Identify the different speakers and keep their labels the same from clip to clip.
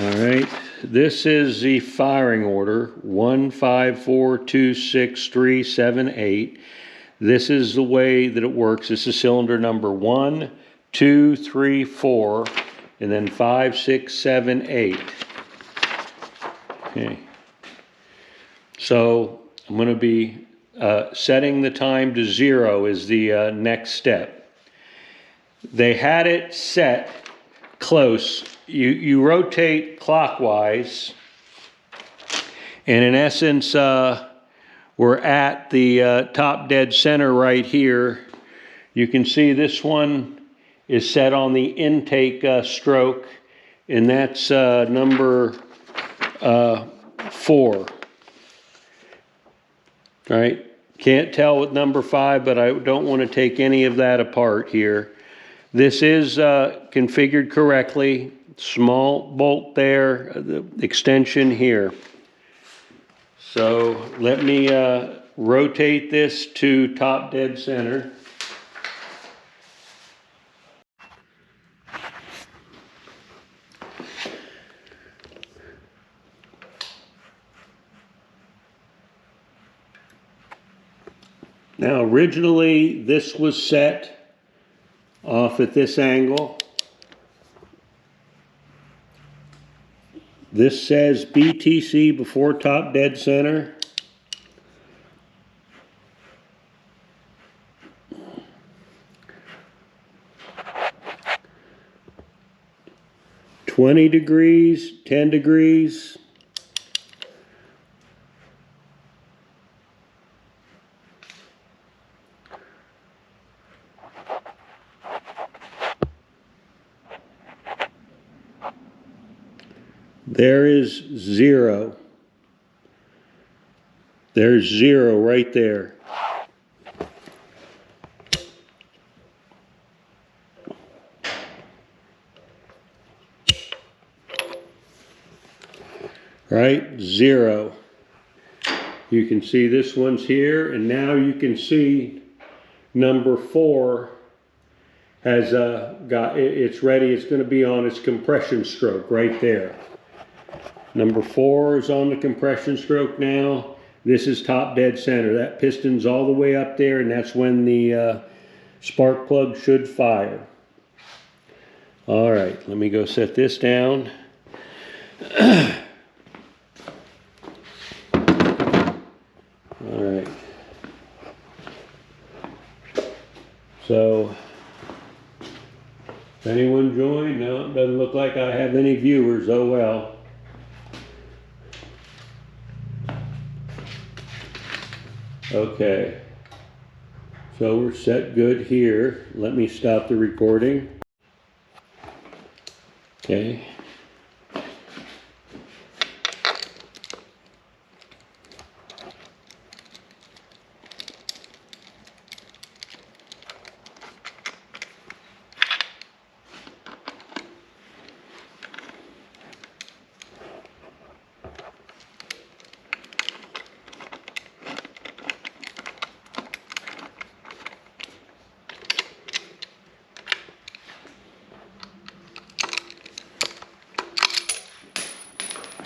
Speaker 1: All right, this is the firing order, 1, 5, 4, 2, 6, 3, 7, 8. This is the way that it works. This is cylinder number 1, 2, 3, 4, and then 5, 6, 7, 8. Okay. So I'm going to be setting the time to 0 is the next step. They had it set close. You rotate clockwise, and in essence, we're at the top dead center right here. You can see this one is set on the intake stroke, and that's number 4. All right, can't tell with number 5, but I don't want to take any of that apart here. This is configured correctly. Small bolt there, the extension here. So let me rotate this to top dead center. Now originally this was set off at this angle. This says BTC before top dead center. (20°, 10 degrees. There is 0. There's 0 right there. Right, 0. You can see this one's here, and now you can see number 4 has it's ready. It's going to be on its compression stroke right there. Number 4 is on the compression stroke now. This is top dead center. That piston's all the way up there, and that's when the spark plug should fire. All right, let me go set this down. All right. So, anyone join? No, it doesn't look like I have any viewers. Oh well. Okay, so we're set good here. Let me stop the recording. Okay.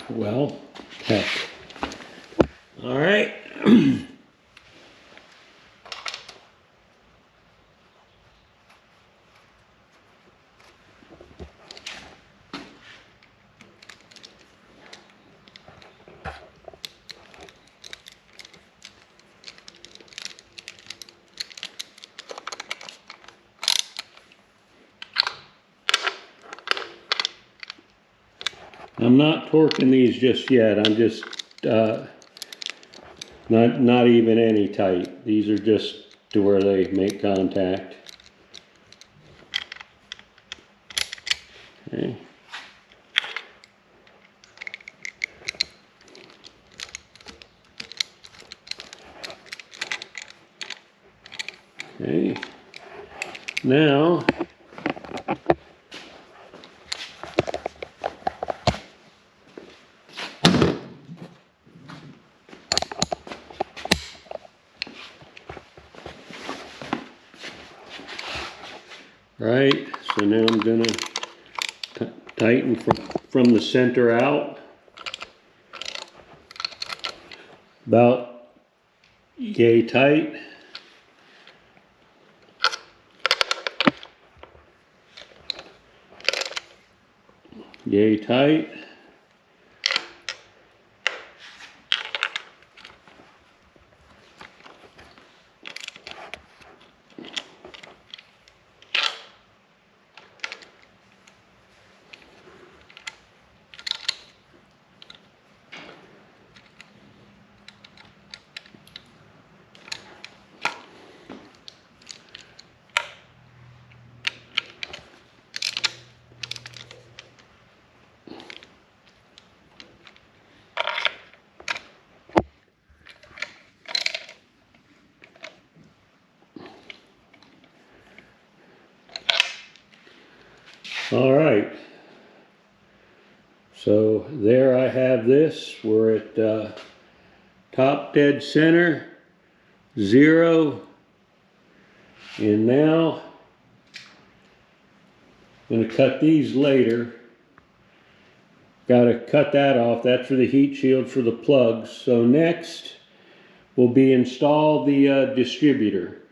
Speaker 1: Well, heck. All right. I'm not torquing these just yet. I'm just not even any tight. These are just to where they make contact. Okay. Okay. Now right, so now I'm gonna Tighten from the center out. About yay tight. Yay tight. All right, so there I have this. We're at top dead center, 0, and now I'm going to cut these later. Got to cut that off. That's for the heat shield for the plugs. So next will be install the distributor.